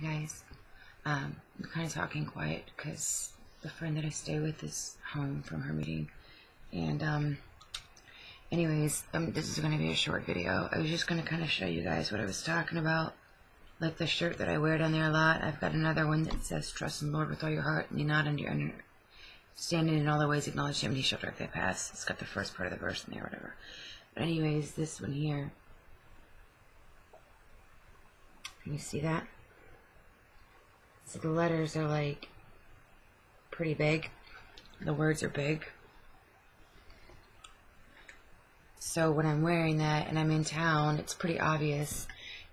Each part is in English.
guys. I'm kind of talking quiet because the friend that I stay with is home from her meeting. And anyways, this is going to be a short video. I was just going to kind of show you guys what I was talking about. Like the shirt that I wear down there a lot. I've got another one that says, "Trust in the Lord with all your heart, and lean not under standing in all the ways, acknowledge Him, and He shall direct thy paths." It's got the first part of the verse in there, whatever. But anyways, this one here. Can you see that? So the letters are like pretty big. The words are big. So when I'm wearing that and I'm in town, it's pretty obvious.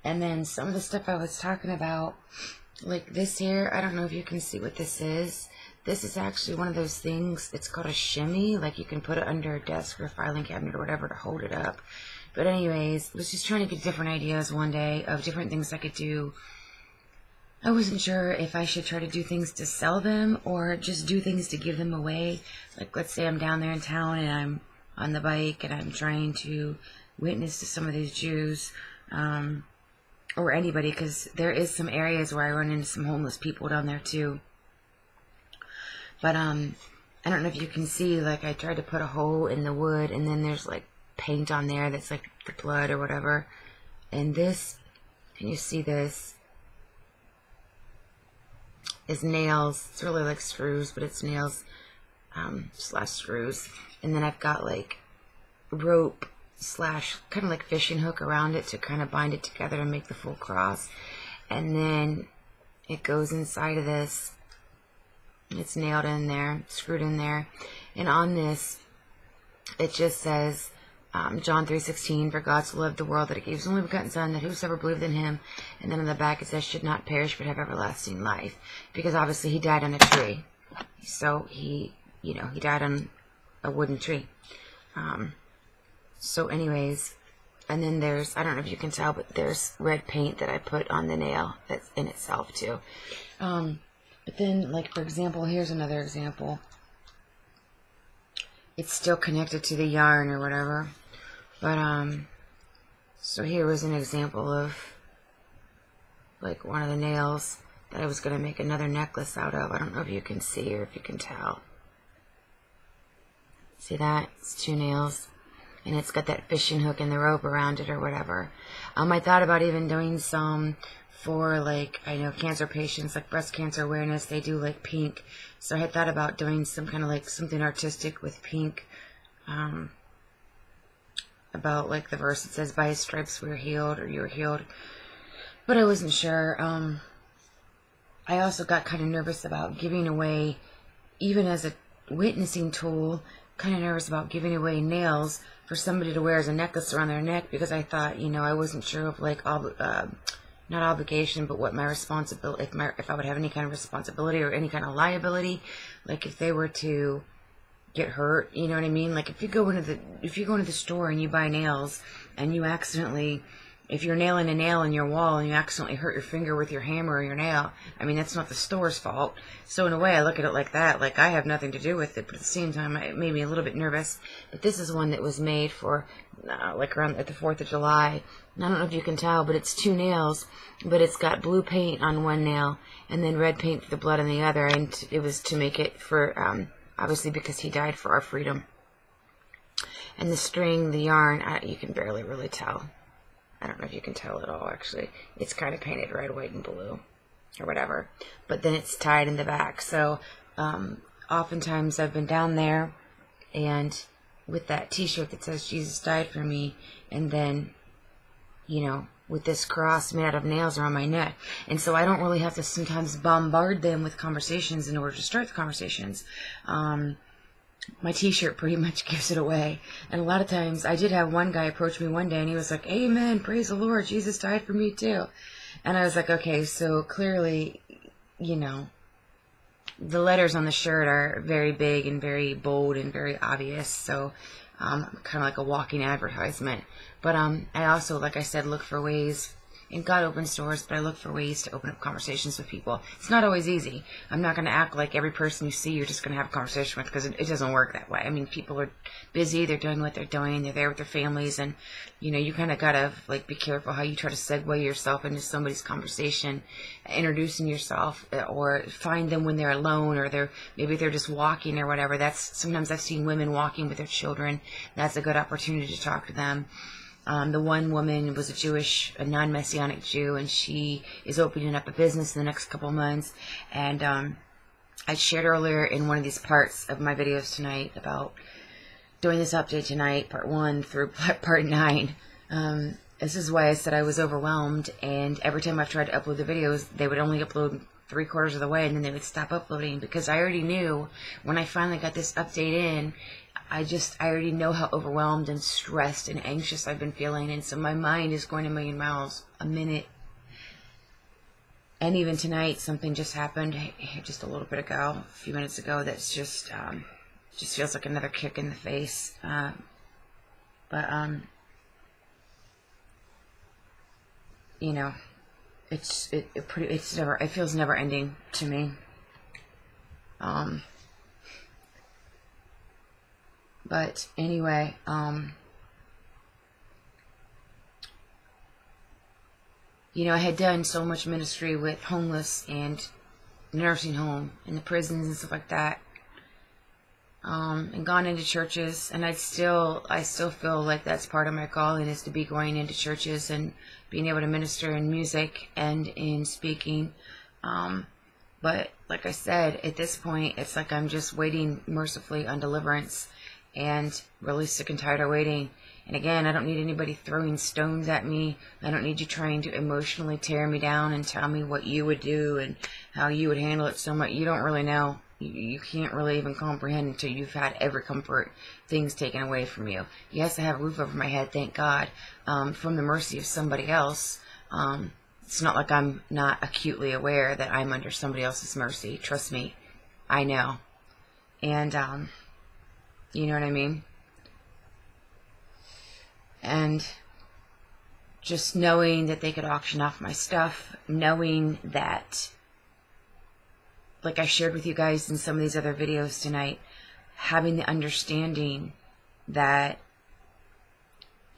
And then some of the stuff I was talking about, like this here, I don't know if you can see what this is. This is actually one of those things, it's called a shimmy. Like you can put it under a desk or a filing cabinet or whatever to hold it up. But anyways, I was just trying to get different ideas one day of different things I could do. I wasn't sure if I should try to do things to sell them or just do things to give them away. Like let's say I'm down there in town and I'm on the bike and I'm trying to witness to some of these Jews, or anybody, because there is some areas where I run into some homeless people down there too. But I don't know if you can see, like I tried to put a hole in the wood and then there's like paint on there that's like the blood or whatever. And this, can you see this? Is nails. It's really like screws, but it's nails slash screws. And then I've got like rope slash kind of like fishing hook around it to kind of bind it together and make the full cross. And then it goes inside of this. It's nailed in there, screwed in there. And on this, it just says, John 3:16, "For God so loved the world that He gave His only begotten Son, that whosoever believed in Him," and then on the back it says, "should not perish but have everlasting life." Because obviously He died on a tree. So He died on a wooden tree. So anyways, and then there's, I don't know if you can tell, but there's red paint that I put on the nail that's in itself too. But then, like for example, here's another example. It's still connected to the yarn or whatever. But, so here was an example of, like, one of the nails that I was going to make another necklace out of. I don't know if you can see or if you can tell. See that? It's 2 nails. And it's got that fishing hook and the rope around it or whatever. I thought about even doing some for, like, I know cancer patients, like breast cancer awareness, they do, like, pink. So I had thought about doing some kind of, like, something artistic with pink. About, like, the verse that says, "By His stripes we are healed," or "you are healed." But I wasn't sure. I also got kind of nervous about giving away, even as a witnessing tool, kind of nervous about giving away nails for somebody to wear as a necklace around their neck, because I thought, I wasn't sure of, like, not obligation, but what my responsibility, if I would have any kind of responsibility or any kind of liability, like if they were to get hurt, you know what I mean? Like if you go into the store and you buy nails and you accidentally, if you're nailing a nail in your wall and you accidentally hurt your finger with your hammer or your nail, I mean, that's not the store's fault. So in a way, I look at it like that. Like I have nothing to do with it, but at the same time, it made me a little bit nervous. But this is one that was made for, like around at the 4th of July. And I don't know if you can tell, but it's 2 nails, but it's got blue paint on one nail and then red paint for the blood on the other. And it was to make it for, obviously because He died for our freedom. And the string, the yarn, you can barely really tell. I don't know if you can tell at all, actually. It's kind of painted red, white, and blue, or whatever. But then it's tied in the back. So, oftentimes I've been down there, and with that t-shirt that says, "Jesus died for me," and then, with this cross made out of nails around my neck. And so I don't really have to sometimes bombard them with conversations in order to start the conversations. My t-shirt pretty much gives it away. And a lot of times, I did have one guy approach me one day and he was like, "Amen, praise the Lord, Jesus died for me too." And I was like, okay, so clearly, the letters on the shirt are very big and very bold and very obvious. So kind of like a walking advertisement. But I also, like I said, look for ways and God opens doors, but I look for ways to open up conversations with people. It's not always easy. I'm not going to act like every person you see you're just going to have a conversation with, because it doesn't work that way. I mean, people are busy, they're doing what they're doing, they're there with their families, and, you know, you kind of got to, like, be careful how you try to segue yourself into somebody's conversation, introducing yourself, or find them when they're alone, or maybe they're just walking or whatever. Sometimes I've seen women walking with their children. That's a good opportunity to talk to them. The one woman was a non-Messianic Jew, and she is opening up a business in the next couple months. And I shared earlier in one of these parts of my videos tonight about doing this update tonight, part 1 through part 9. This is why I said I was overwhelmed, and every time I've tried to upload the videos, they would only upload 3/4 of the way, and then they would stop uploading, because I already knew when I finally got this update in, I already know how overwhelmed and stressed and anxious I've been feeling, and so my mind is going a million miles a minute. And even tonight, something just happened just a little bit ago, a few minutes ago, that's just feels like another kick in the face. You know, it feels never ending to me. But anyway, you know, I had done so much ministry with homeless and nursing home and the prisons and stuff like that, and gone into churches, and I still feel like that's part of my calling, is to be going into churches and being able to minister in music and in speaking. But like I said, at this point, it's like I'm just waiting mercifully on deliverance, and really sick and tired of waiting. And again, I don't need anybody throwing stones at me. I don't need you trying to emotionally tear me down and tell me what you would do and how you would handle it so much. You don't really know. You can't really even comprehend until you've had every comfort things taken away from you. Yes, I have a roof over my head, thank God, from the mercy of somebody else. It's not like I'm not acutely aware that I'm under somebody else's mercy. Trust me, I know. And, you know what I mean? And just knowing that they could auction off my stuff, knowing that, like I shared with you guys in some of these other videos tonight, having the understanding that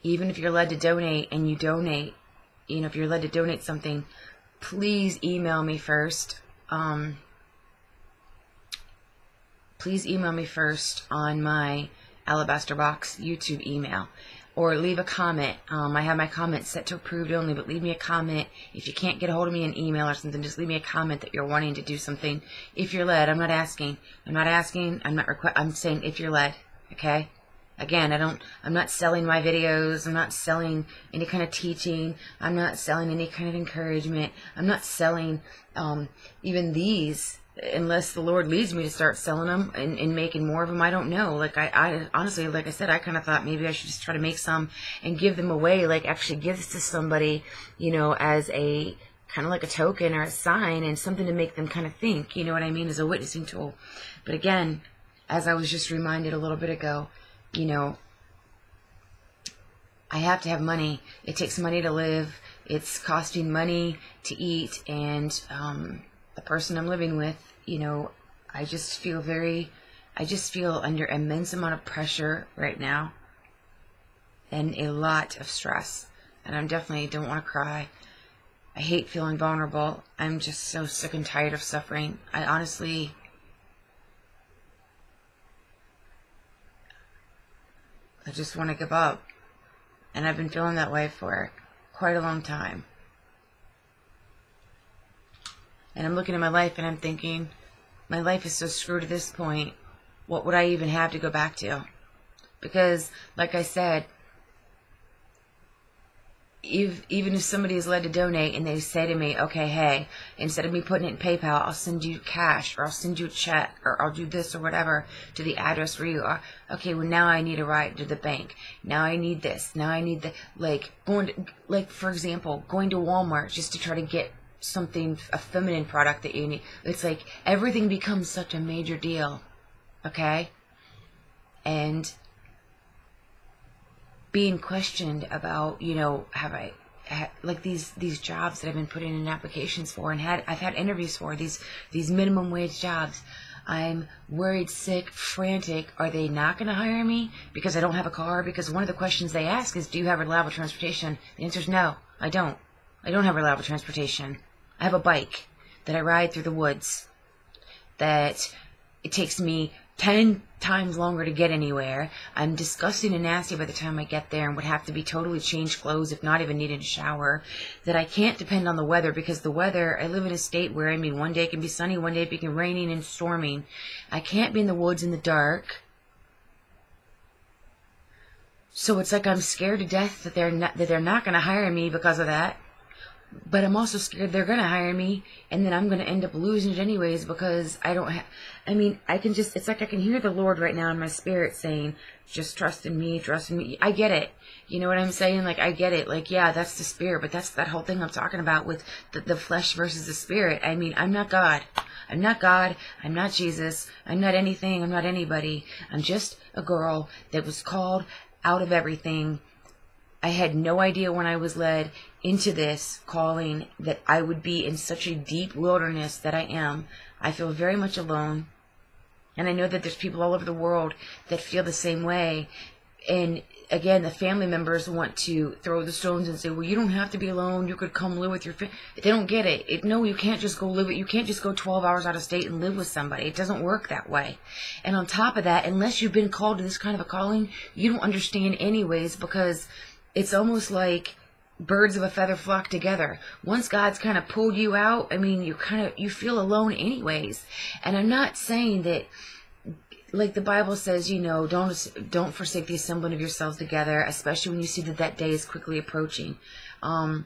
even if you're led to donate and you donate, you know, if you're led to donate something, please email me first. Please email me first on my Alabaster Box YouTube email, or leave a comment. I have my comments set to approved only, but leave me a comment. If you can't get a hold of me in email or something, just leave me a comment that you're wanting to do something. If you're led, I'm not asking. I'm saying if you're led, okay? Again, I'm not selling my videos. I'm not selling any kind of teaching. I'm not selling any kind of encouragement. I'm not selling even these, unless the Lord leads me to start selling them and making more of them. I don't know. Like, I honestly, like I said, I kind of thought maybe I should just try to make some and give them away, like actually give this to somebody, you know, as a kind of like a token or a sign, and something to make them kind of think, you know what I mean, as a witnessing tool. But again, as I was just reminded a little bit ago, you know, I have to have money. It takes money to live. It's costing money to eat, and the person I'm living with, you know, I just feel under immense amount of pressure right now, and a lot of stress, and I definitely don't want to cry. I hate feeling vulnerable. I'm just so sick and tired of suffering. I honestly, I just want to give up, and I've been feeling that way for quite a long time. And I'm looking at my life and I'm thinking, my life is so screwed at this point. What would I even have to go back to? Because, like I said, even if somebody is led to donate and they say to me, okay, hey, instead of me putting it in PayPal, I'll send you cash, or I'll send you a check, or I'll do this or whatever to the address where you are. Okay, well, now I need a ride to the bank. Now I need this. Now I need the, for example, going to Walmart just to try to get something, a feminine product that you need. It's like everything becomes such a major deal, okay? And being questioned about, you know, like these jobs that I've been putting in applications for, and I've had interviews for these minimum wage jobs. I'm worried, sick, frantic. Are they not going to hire me because I don't have a car? Because one of the questions they ask is, do you have reliable transportation? The answer is no, I don't. I don't have reliable transportation. I have a bike that I ride through the woods that it takes me 10 times longer to get anywhere. I'm disgusting and nasty by the time I get there and would have to be totally changed clothes, if not even needing a shower. That I can't depend on the weather, because the weather, I live in a state where, I mean, one day it can be sunny, one day it can be raining and storming. I can't be in the woods in the dark. So it's like I'm scared to death that they're not going to hire me because of that. But I'm also scared they're going to hire me, and then I'm going to end up losing it anyways, because I don't have, I mean, I can just, it's like I can hear the Lord right now in my spirit saying, just trust in me, trust in me. I get it. You know what I'm saying? Like, I get it. Like, yeah, that's the spirit, but that's that whole thing I'm talking about with the flesh versus the spirit. I mean, I'm not God. I'm not God. I'm not Jesus. I'm not anything. I'm not anybody. I'm just a girl that was called out of everything. I had no idea when I was led into this calling that I would be in such a deep wilderness that I am. I feel very much alone. And I know that there's people all over the world that feel the same way. And again, the family members want to throw the stones and say, well, you don't have to be alone. You could come live with your family. They don't get it. No, you can't just go live it. You can't just go 12 hours out of state and live with somebody. It doesn't work that way. And on top of that, unless you've been called to this kind of a calling, you don't understand anyways, because it's almost like birds of a feather flock together. Once God's kind of pulled you out, I mean, you feel alone anyways. And I'm not saying that, like the Bible says, you know, don't forsake the assembling of yourselves together, especially when you see that that day is quickly approaching. I'm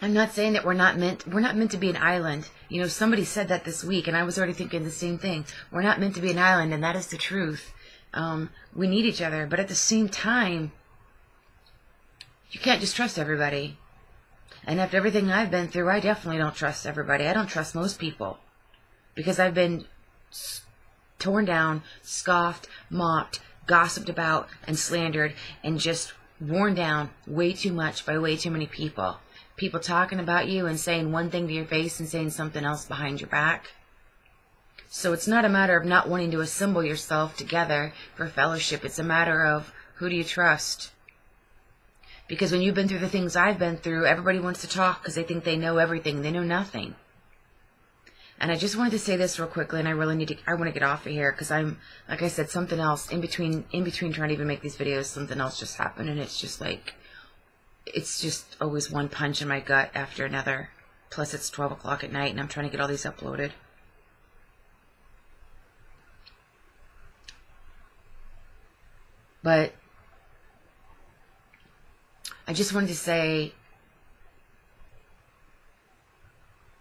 not saying that we're not meant to be an island. You know, somebody said that this week, and I was already thinking the same thing. We're not meant to be an island, and that is the truth. We need each other, but at the same time, you can't just trust everybody. And after everything I've been through, I definitely don't trust everybody. I don't trust most people, because I've been torn down, scoffed, mocked, gossiped about, and slandered, and just worn down way too much by way too many people. People talking about you and saying one thing to your face and saying something else behind your back. So it's not a matter of not wanting to assemble yourself together for fellowship. It's a matter of, who do you trust? Because when you've been through the things I've been through, everybody wants to talk because they think they know everything. They know nothing. And I just wanted to say this real quickly, and I want to get off of here, because I'm, like I said, something else, in between trying to even make these videos, something else just happened, and it's just like, it's just always one punch in my gut after another. Plus it's 12 o'clock at night, and I'm trying to get all these uploaded. But I just wanted to say,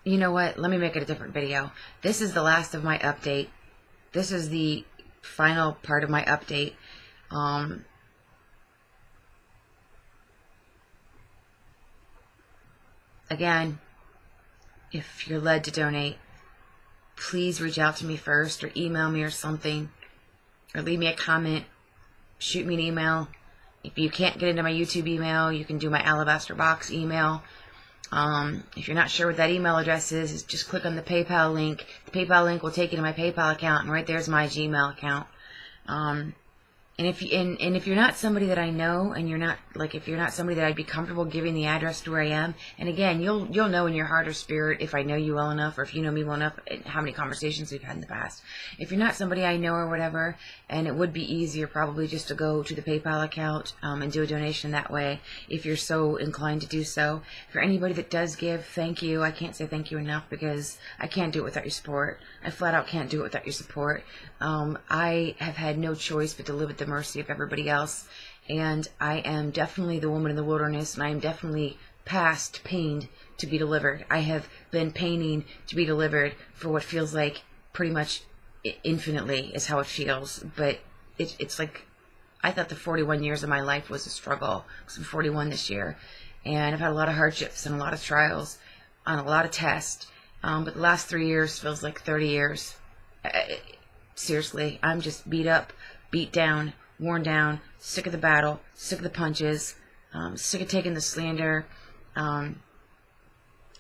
you know what? Let me make it a different video. This is the last of my update. This is the final part of my update. Again, if you're led to donate, please reach out to me first, or email me or something, or leave me a comment, shoot me an email. If you can't get into my YouTube email, you can do my Alabaster Box email. If you're not sure what that email address is, just click on the PayPal link. The PayPal link will take you to my PayPal account, and right there's my Gmail account. And if you're not somebody that I know, and you're not, like, if you're not somebody that I'd be comfortable giving the address to where I am, and again, you'll know in your heart or spirit if I know you well enough, or if you know me well enough, how many conversations we've had in the past. If you're not somebody I know or whatever, and it would be easier probably just to go to the PayPal account and do a donation that way, if you're so inclined to do so. For anybody that does give, thank you. I can't say thank you enough, because I can't do it without your support. I flat out can't do it without your support. I have had no choice but to live at the mercy of everybody else, and I am definitely the woman in the wilderness, and I am definitely past pained to be delivered. I have been paining to be delivered for what feels like pretty much infinitely is how it feels, but it's like, I thought the 41 years of my life was a struggle, because I'm 41 this year, and I've had a lot of hardships and a lot of trials on a lot of tests, but the last 3 years feels like 30 years. Seriously, I'm just beat up, beat down, worn down, sick of the battle, sick of the punches. Sick of taking the slander. And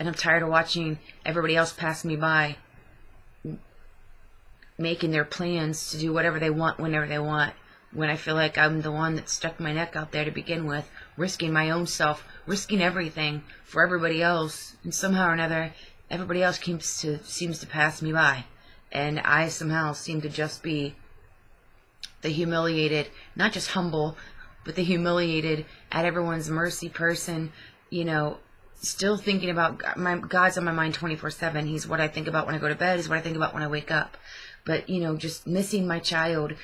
I'm tired of watching everybody else pass me by, making their plans to do whatever they want whenever they want, when I feel like I'm the one that stuck my neck out there to begin with, risking my own self, risking everything for everybody else, and somehow or another, everybody else seems to pass me by, and I somehow seem to just be the humiliated, not just humble, but the humiliated, at everyone's mercy person, you know, still thinking about God's on my mind 24/7. He's what I think about when I go to bed. He's what I think about when I wake up. But, you know, just missing my child,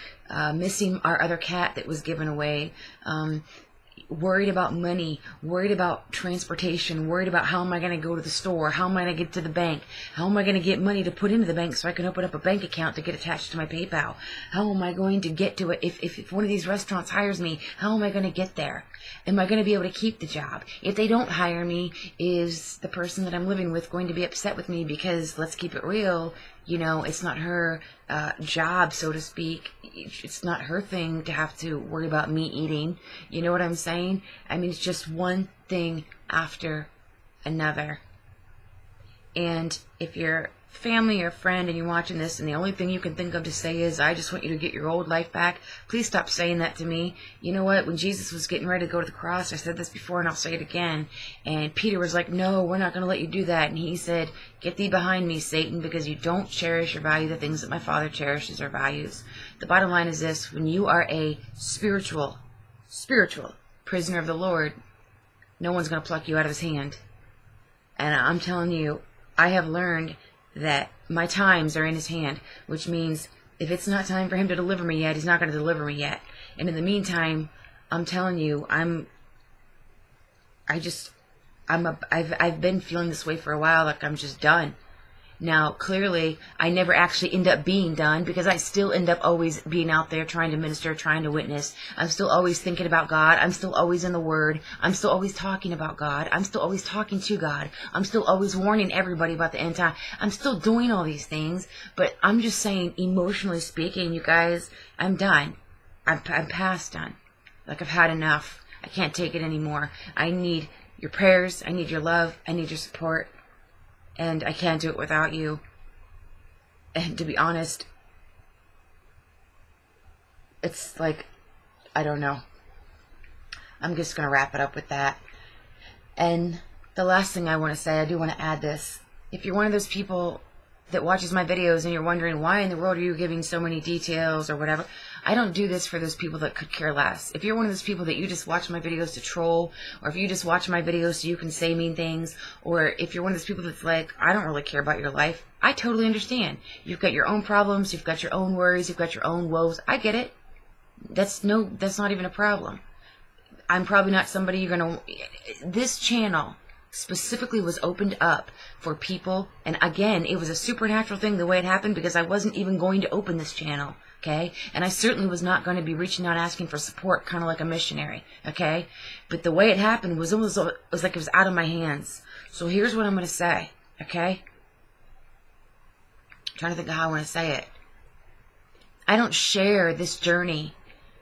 missing our other cat that was given away, worried about money, worried about transportation, worried about how am I going to go to the store, how am I going to get to the bank, how am I going to get money to put into the bank so I can open up a bank account to get attached to my PayPal, how am I going to get to it, if one of these restaurants hires me, how am I going to get there, am I going to be able to keep the job, if they don't hire me, is the person that I'm living with going to be upset with me because, let's keep it real, you know, it's not her job, so to speak. It's not her thing to have to worry about me eating. You know what I'm saying? I mean, it's just one thing after another. And if you're family or friend and you're watching this and the only thing you can think of to say is, I just want you to get your old life back, please stop saying that to me. You know what? When Jesus was getting ready to go to the cross, I said this before and I'll say it again, and Peter was like, no, we're not going to let you do that. And he said, get thee behind me, Satan, because you don't cherish or value the things that my Father cherishes or values. The bottom line is this: when you are a spiritual prisoner of the Lord, no one's going to pluck you out of his hand. And I'm telling you, I have learned that my times are in his hand, which means if it's not time for him to deliver me yet, he's not going to deliver me yet. And in the meantime, I'm telling you, I've been feeling this way for a while, like I'm just done. Now, clearly, I never actually end up being done, because I still end up always being out there trying to minister, trying to witness. I'm still always thinking about God. I'm still always in the Word. I'm still always talking about God. I'm still always talking to God. I'm still always warning everybody about the end time. I'm still doing all these things, but I'm just saying, emotionally speaking, you guys, I'm done. I'm past done. Like, I've had enough. I can't take it anymore. I need your prayers. I need your love. I need your support. And I can't do it without you. And to be honest, it's like, I don't know. I'm just going to wrap it up with that. And the last thing I want to say, I do want to add this. If you're one of those people that watches my videos and you're wondering why in the world are you giving so many details or whatever, I don't do this for those people that could care less. If you're one of those people that you just watch my videos to troll, or if you just watch my videos so you can say mean things, or if you're one of those people that's like, I don't really care about your life, I totally understand. You've got your own problems, you've got your own worries, you've got your own woes. I get it. That's not even a problem. I'm probably not somebody you're going to... This channel specifically was opened up for people, and again, it was a supernatural thing the way it happened, because I wasn't even going to open this channel, okay? And I certainly was not going to be reaching out asking for support, kind of like a missionary, okay? But the way it happened was almost, it was like it was out of my hands. So here's what I'm going to say, okay? I'm trying to think of how I want to say it. I don't share this journey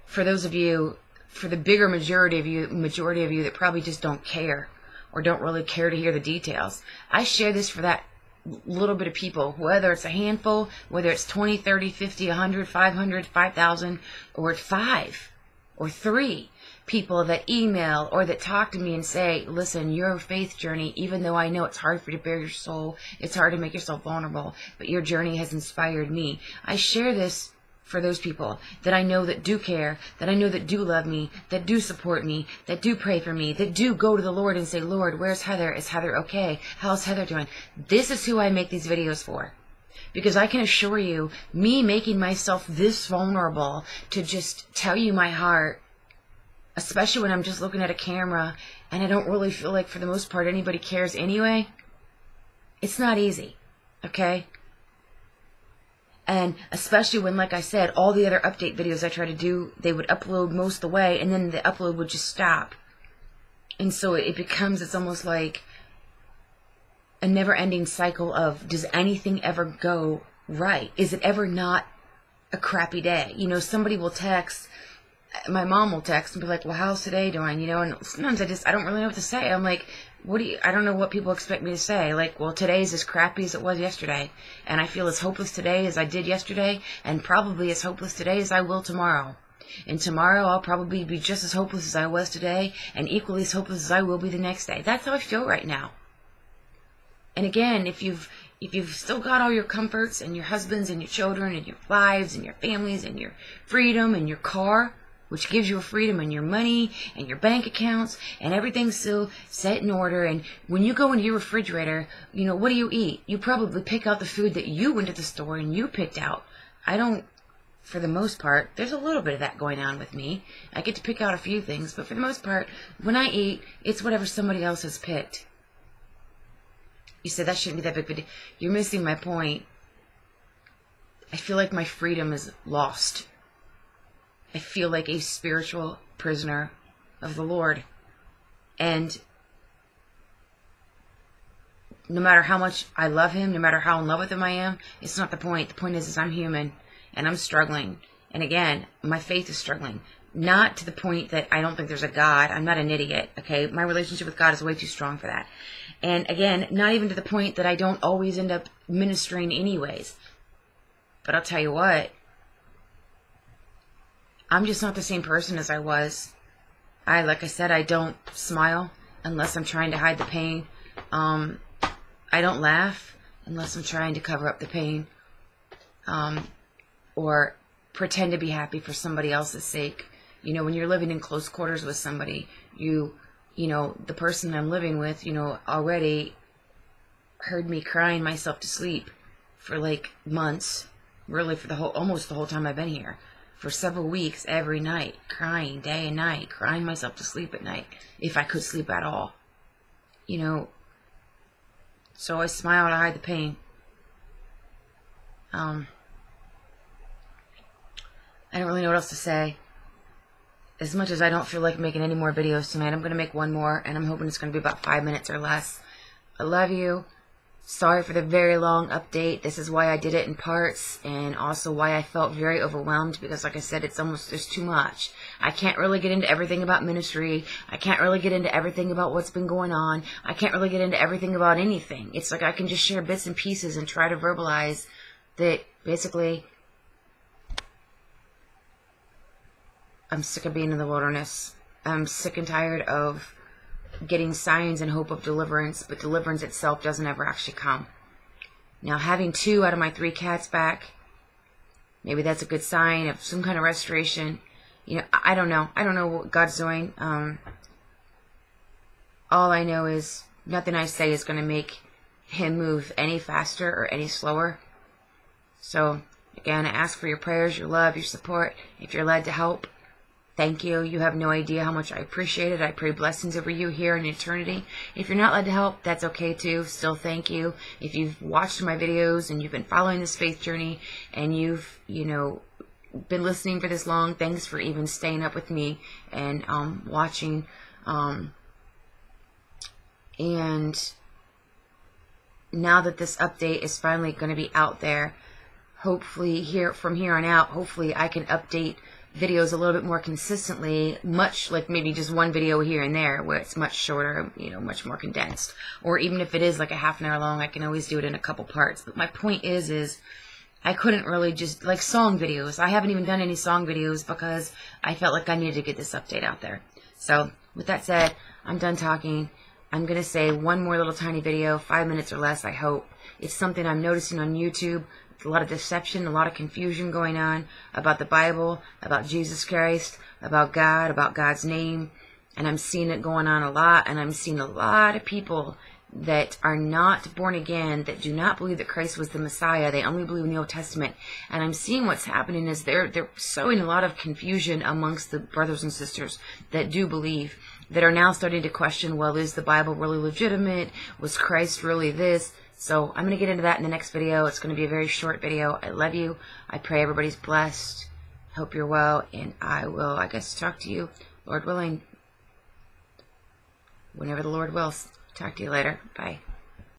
for those of you, for the bigger majority of you that probably just don't care, or don't really care to hear the details. I share this for that little bit of people, whether it's a handful, whether it's 20, 30, 50, 100, 500, 5,000, or 5 or 3 people that email or that talk to me and say, listen, your faith journey, even though I know it's hard for you to bare your soul, it's hard to make yourself vulnerable, but your journey has inspired me. I share this for those people that I know that do care, that I know that do love me, that do support me, that do pray for me, that do go to the Lord and say, Lord, where's Heather? Is Heather okay? How's Heather doing? This is who I make these videos for. Because I can assure you, me making myself this vulnerable to just tell you my heart, especially when I'm just looking at a camera and I don't really feel like for the most part anybody cares anyway, it's not easy, okay? And especially when, like I said, all the other update videos I try to do, they would upload most of the way, and then the upload would just stop. And so it becomes, it's almost like a never-ending cycle of, does anything ever go right? Is it ever not a crappy day? You know, somebody will text, my mom will text and be like, well, how's today doing? You know, and sometimes I don't really know what to say. I'm like, I don't know what people expect me to say. Like, well, today's as crappy as it was yesterday. And I feel as hopeless today as I did yesterday, and probably as hopeless today as I will tomorrow. And tomorrow I'll probably be just as hopeless as I was today, and equally as hopeless as I will be the next day. That's how I feel right now. And again, if you've still got all your comforts and your husbands and your children and your lives and your families and your freedom and your car, which gives you a freedom, and your money and your bank accounts and everything's still set in order, and when you go into your refrigerator, you know, what do you eat? You probably pick out the food that you went to the store and you picked out. I don't, for the most part. There's a little bit of that going on with me. I get to pick out a few things, but for the most part, when I eat, it's whatever somebody else has picked. You said that shouldn't be that big of a deal. You're missing my point. I feel like my freedom is lost. I feel like a spiritual prisoner of the Lord. And no matter how much I love Him, no matter how in love with Him I am, it's not the point. The point is I'm human, and I'm struggling. And again, my faith is struggling. Not to the point that I don't think there's a God. I'm not an idiot, okay? My relationship with God is way too strong for that. And again, not even to the point that I don't always end up ministering anyways. But I'll tell you what, I'm just not the same person as I was. Like I said, I don't smile unless I'm trying to hide the pain. I don't laugh unless I'm trying to cover up the pain. Or pretend to be happy for somebody else's sake. You know, when you're living in close quarters with somebody, you know, the person I'm living with, you know, already heard me crying myself to sleep for like months. Really for almost the whole time I've been here. For several weeks, every night, crying day and night, crying myself to sleep at night, if I could sleep at all. You know, so I smile to hide the pain. I don't really know what else to say. As much as I don't feel like making any more videos tonight, I'm going to make one more, and I'm hoping it's going to be about 5 minutes or less. I love you. Sorry for the very long update. This is why I did it in parts, and also why I felt very overwhelmed, because like I said, it's almost just too much. I can't really get into everything about ministry. I can't really get into everything about what's been going on. I can't really get into everything about anything. It's like I can just share bits and pieces and try to verbalize that basically I'm sick of being in the wilderness. I'm sick and tired of getting signs and hope of deliverance, but deliverance itself doesn't ever actually come. Now, having 2 out of my 3 cats back, maybe that's a good sign of some kind of restoration. You know, I don't know. I don't know what God's doing. All I know is nothing I say is going to make Him move any faster or any slower. So, again, I ask for your prayers, your love, your support. If you're led to help, thank you. You have no idea how much I appreciate it. I pray blessings over you here in eternity. If you're not led to help, that's okay too. Still thank you. If you've watched my videos and you've been following this faith journey and you've, you know, been listening for this long, thanks for even staying up with me and watching. And now that this update is finally going to be out there, hopefully from here on out, hopefully I can update videos a little bit more consistently, much like maybe just one video here and there where it's much shorter, you know, much more condensed. Or even if it is like a half an hour long, I can always do it in a couple parts. But my point is I couldn't really just, like song videos. I haven't even done any song videos because I felt like I needed to get this update out there. So with that said, I'm done talking. I'm going to say one more little tiny video, 5 minutes or less, I hope. It's something I'm noticing on YouTube. A lot of deception, a lot of confusion going on about the Bible, about Jesus Christ, about God, about God's name. And I'm seeing it going on a lot, and I'm seeing a lot of people that are not born again, that do not believe that Christ was the Messiah. They only believe in the Old Testament. And I'm seeing what's happening is they're sowing a lot of confusion amongst the brothers and sisters that do believe, that are now starting to question, well, is the Bible really legitimate? Was Christ really this? So I'm going to get into that in the next video. It's going to be a very short video. I love you. I pray everybody's blessed. Hope you're well. And I will, I guess, talk to you, Lord willing, whenever the Lord wills. Talk to you later. Bye.